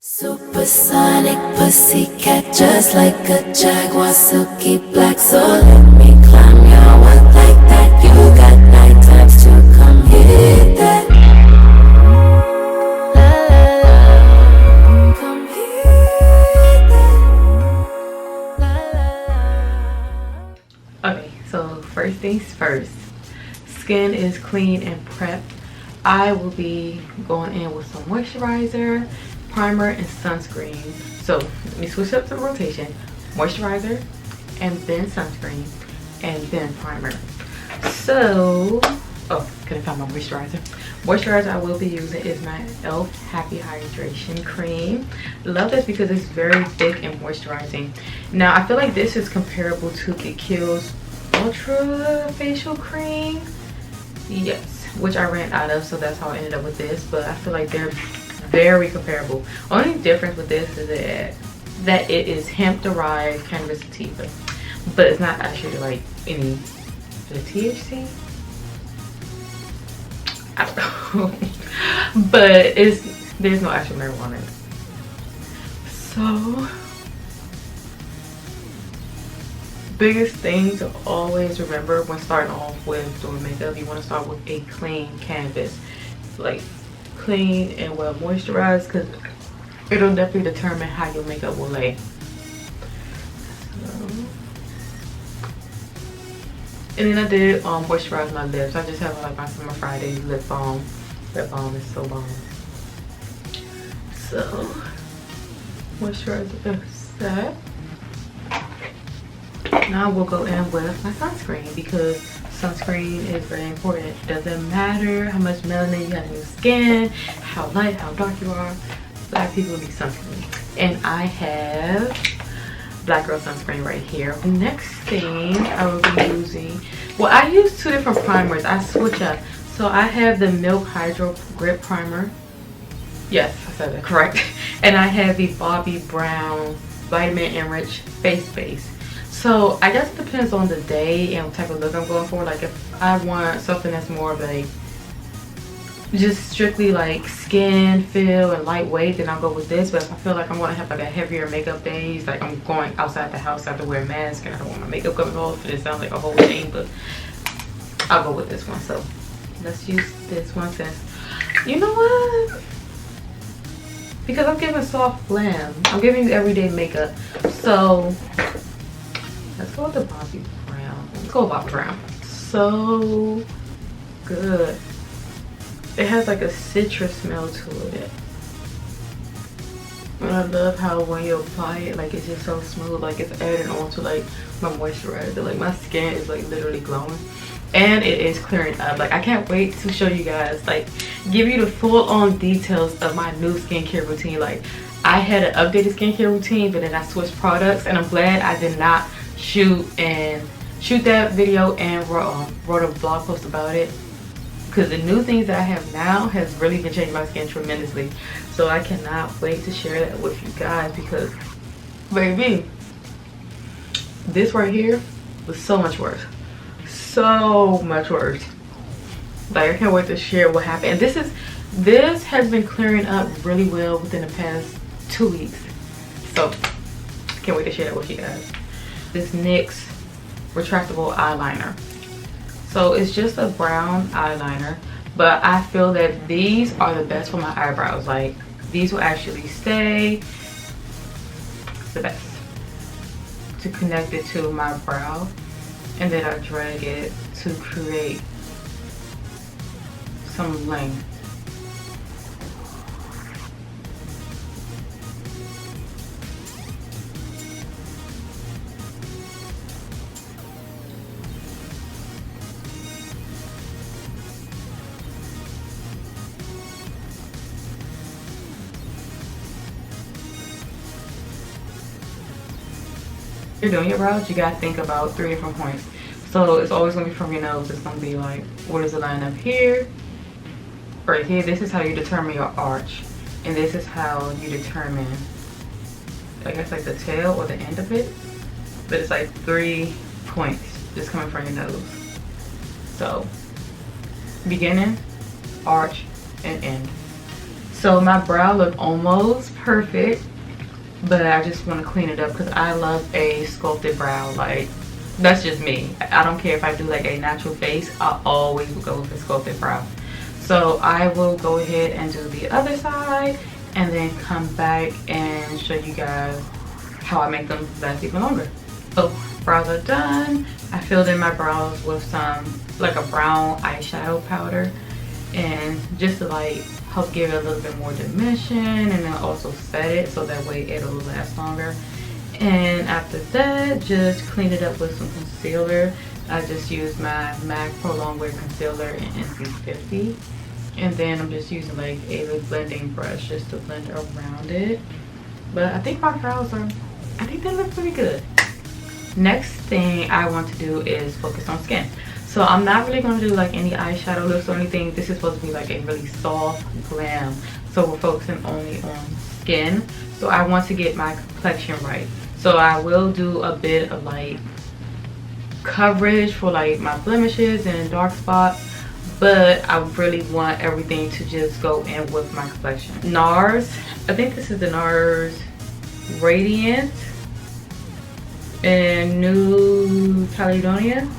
Supersonic pussycat, just like a jaguar, silky black. So let me climb your wall like that. You got night times to come hit that. La la la, come hit that. La la la. Okay, so first things first, skin is clean and prepped. I will be going in with some moisturizer, primer, and sunscreen. So let me switch up the rotation: moisturizer, and then sunscreen, and then primer. So, oh, couldn't find my moisturizer. Moisturizer I will be using is my e.l.f. Happy Hydration Cream. Love this because it's very thick and moisturizing. Now I feel like this is comparable to the Kiehl's Ultra Facial Cream. Yes, which I ran out of, so that's how I ended up with this. But I feel like they're very comparable. Only difference with this is that it is hemp derived cannabis sativa, but it's not actually like any the THC. I don't know. But there's no actual marijuana in it. So biggest thing to always remember when starting off with doing makeup, you want to start with a clean canvas, like clean and well moisturized, because it'll definitely determine how your makeup will lay. And then I did moisturize my lips. I just have like my Summer Fridays lip balm. Lip balm is so bomb. So moisturize the lips set. Now we'll go in with my sunscreen, because sunscreen is very important. It doesn't matter how much melanin you have in your skin, how light, how dark you are, black people need sunscreen. And I have Black Girl sunscreen right here. The next thing I will be using, well, I use two different primers. I switch up. So I have the Milk Hydro Grip Primer. Yes, I said that correct. And I have the Bobbi Brown Vitamin Enriched Face Base. So I guess it depends on the day and what type of look I'm going for. Like if I want something that's more of like just strictly like skin feel and lightweight, then I'll go with this. But if I feel like I'm going to have like a heavier makeup days, like I'm going outside the house, I have to wear a mask and I don't want my makeup coming off, and it sounds like a whole thing, but I'll go with this one. So let's use this one since, you know what, because I'm giving soft glam, I'm giving everyday makeup. So let's go with the Bobbi Brown. Let's go with Bobbi Brown. So good. It has like a citrus smell to it. And I love how when you apply it, like it's just so smooth, like it's adding on to like my moisturizer. Like my skin is like literally glowing. And it is clearing up. Like I can't wait to show you guys, like give you the full on details of my new skincare routine. Like I had an updated skincare routine, but then I switched products, and I'm glad I did not shoot that video and wrote a blog post about it, because the new things that I have now has really been changing my skin tremendously. So I cannot wait to share that with you guys, because baby, this right here was so much worse, so much worse. Like I can't wait to share what happened. And this has been clearing up really well within the past 2 weeks, so can't wait to share that with you guys. This NYX retractable eyeliner. So it's just a brown eyeliner, but I feel that these are the best for my eyebrows. Like these will actually stay the best to connect it to my brow, and then I drag it to create some length. You're doing your brows, you gotta think about 3 different points. So it's always gonna be from your nose. It's gonna be like, what is the line up here, right here? This is how you determine your arch, and this is how you determine, I guess, like the tail or the end of it. But it's like 3 points just coming from your nose. So beginning, arch, and end. So my brow look almost perfect, but I just want to clean it up because I love a sculpted brow. Like, that's just me. I don't care if I do like a natural face, I always will go with a sculpted brow. So I will go ahead and do the other side and then come back and show you guys how I make them last even longer. So brows are done. I filled in my brows with some like a brown eyeshadow powder, and just to like help give it a little bit more dimension, and then also set it so that way it'll last longer. And after that, just clean it up with some concealer. I just used my MAC Pro Longwear Concealer in NC50. And then I'm just using like a blending brush just to blend around it. But I think my brows are, I think they look pretty good. Next thing I want to do is focus on skin. So I'm not really going to do like any eyeshadow looks or anything. This is supposed to be like a really soft glam. So we're focusing only on skin. So I want to get my complexion right. So I will do a bit of like coverage for like my blemishes and dark spots, but I really want everything to just go in with my complexion. NARS, I think this is the NARS Radiant and New Caledonia.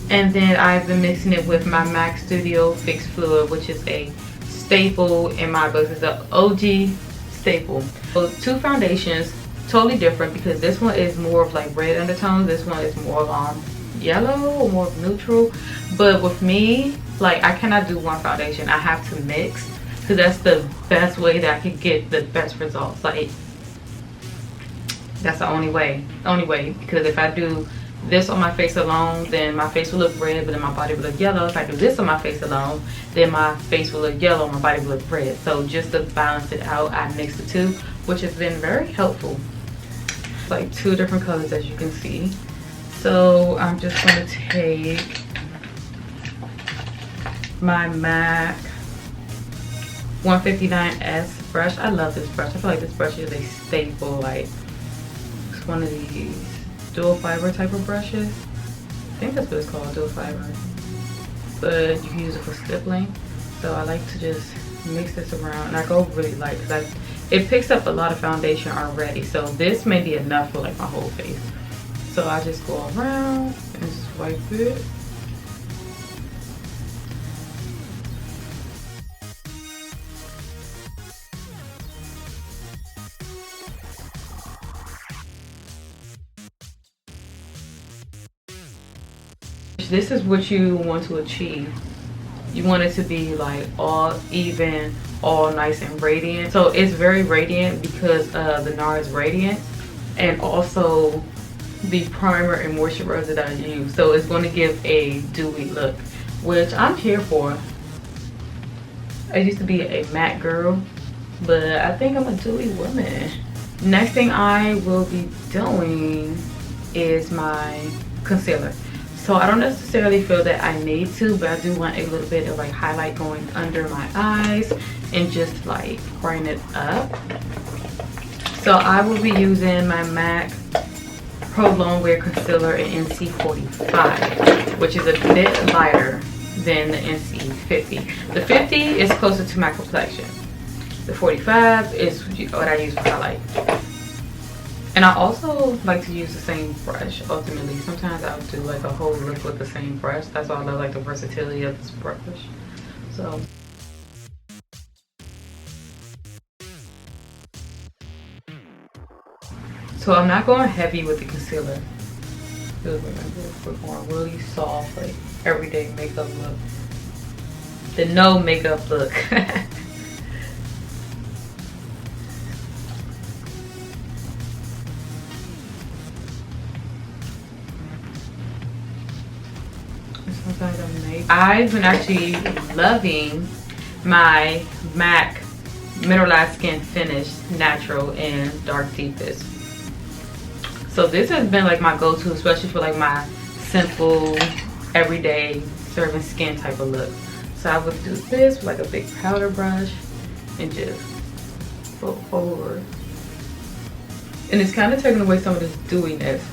And then I've been mixing it with my MAC Studio Fix Fluid, which is a staple in my books. It's an OG staple. So two foundations, totally different, because this one is more of like red undertones. This one is more of yellow or more of neutral. But with me, like, I cannot do one foundation. I have to mix, because that's the best way that I can get the best results. Like, that's the only way. Because if I do this on my face alone, then my face will look red, but then my body will look yellow. If I do this on my face alone, then my face will look yellow, my body will look red. So just to balance it out, I mix the two, which has been very helpful. It's like two different colors, as you can see. So I'm just going to take my MAC 159S brush. I love this brush. I feel like this brush is a staple. Like, it's one of these dual fiber type of brushes. I think that's what it's called, dual fiber. But you can use it for stippling. So I like to just mix this around, and I go really light because it picks up a lot of foundation already. So this may be enough for like my whole face. So I just go around and swipe it. This is what you want to achieve. You want it to be like all even, all nice and radiant. So it's very radiant because of the NARS Radiant, and also the primer and moisturizer that I use. So it's going to give a dewy look, which I'm here for. I used to be a matte girl, but I think I'm a dewy woman. Next thing I will be doing is my concealer. So I don't necessarily feel that I need to, but I do want a little bit of like highlight going under my eyes and just like brighten it up. So I will be using my MAC Pro Longwear Concealer in NC45, which is a bit lighter than the NC50. The 50 is closer to my complexion. The 45 is what I use for highlight. And I also like to use the same brush ultimately. Sometimes I'll do like a whole look with the same brush. That's why I love like the versatility of this brush. So I'm not going heavy with the concealer. Just remember, we're going really soft, like everyday makeup look. The no makeup look. I've been actually loving my MAC Mineralized Skin Finish Natural in Dark Deepest. So this has been like my go-to, especially for like my simple, everyday serving skin type of look. So I would do this with like a big powder brush and just go over. And it's kind of taking away some of this dewiness.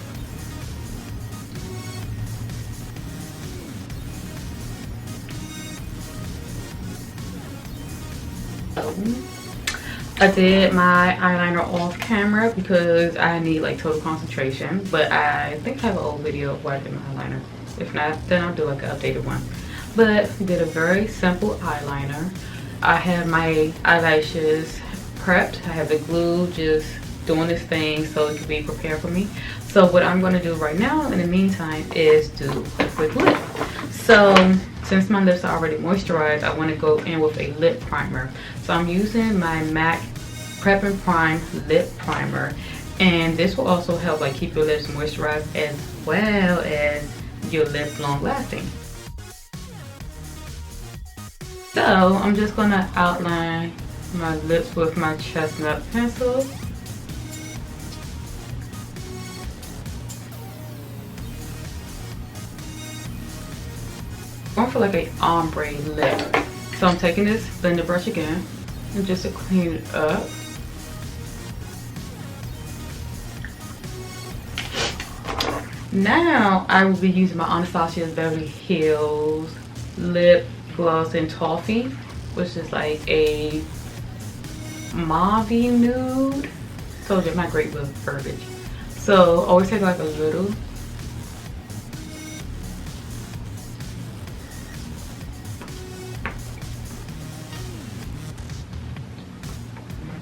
I did my eyeliner off camera because I need like total concentration, but I think I have an old video of where I did my eyeliner. If not, then I'll do like an updated one. But did a very simple eyeliner. I have my eyelashes prepped. I have the glue just doing this thing so it can be prepared for me. So what I'm going to do right now in the meantime is do a quick lip. So since my lips are already moisturized, I want to go in with a lip primer. So I'm using my MAC Prep and Prime lip primer, and this will also help like keep your lips moisturized as well as your lips long lasting. So I'm just going to outline my lips with my chestnut pencil. I'm going for like a ombre lip. So I'm taking this blender brush again and just to clean it up. Now I will be using my Anastasia's Beverly Hills lip gloss in Toffee, which is like a mauve nude. Told you I'm not great with verbiage. So always take like a little.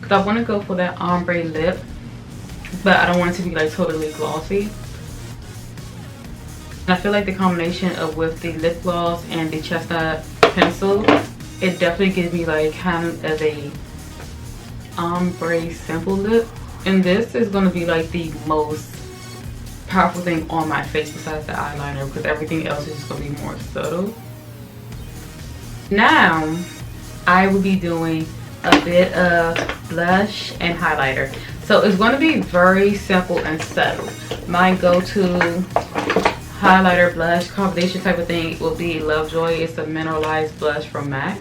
Because I want to go for that ombre lip, but I don't want it to be like totally glossy. I feel like the combination of with the lip gloss and the chestnut pencil, it definitely gives me like kind of as a ombre simple lip. And this is going to be like the most powerful thing on my face besides the eyeliner, because everything else is just going to be more subtle. Now I will be doing a bit of blush and highlighter. So it's going to be very simple and subtle. My go-to highlighter blush combination type of thing will be Lovejoy. It's a mineralized blush from MAC,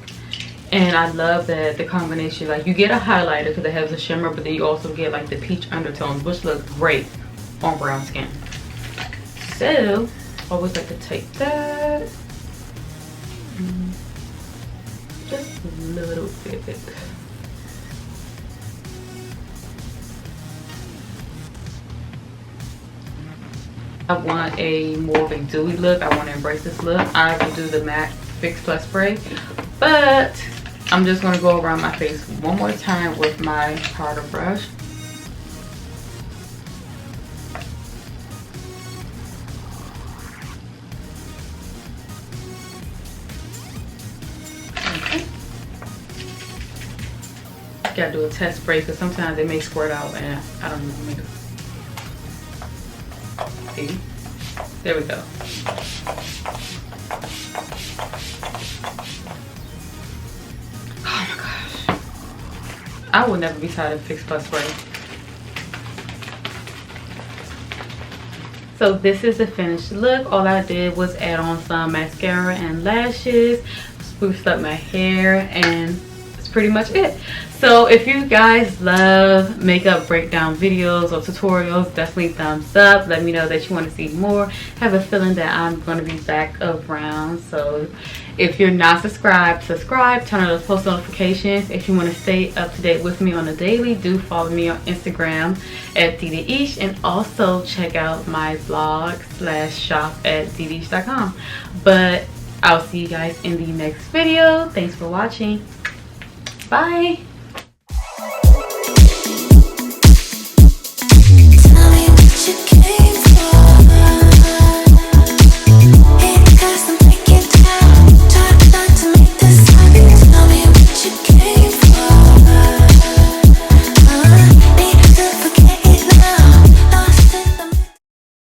and I love that the combination, like you get a highlighter because it has a shimmer, but then you also get like the peach undertones, which look great on brown skin. So I always like to take that just a little bit. I want a more of a dewy look. I want to embrace this look. I will do the MAC Fix Plus spray, but I'm just going to go around my face one more time with my powder brush. Okay. Gotta do a test spray because sometimes it may squirt out and I don't know. Make it. See? There we go. Oh my gosh. I will never be tired of Fix Plus spray. So this is the finished look. All I did was add on some mascara and lashes, spruced up my hair, and that's pretty much it. So if you guys love makeup breakdown videos or tutorials, definitely thumbs up. Let me know that you want to see more. Have a feeling that I'm going to be back around. So if you're not subscribed, subscribe. Turn on those post notifications. If you want to stay up to date with me on the daily, do follow me on Instagram at Ditaeish, and also check out my blog /shop at ditaeish.com. But I'll see you guys in the next video. Thanks for watching. Bye.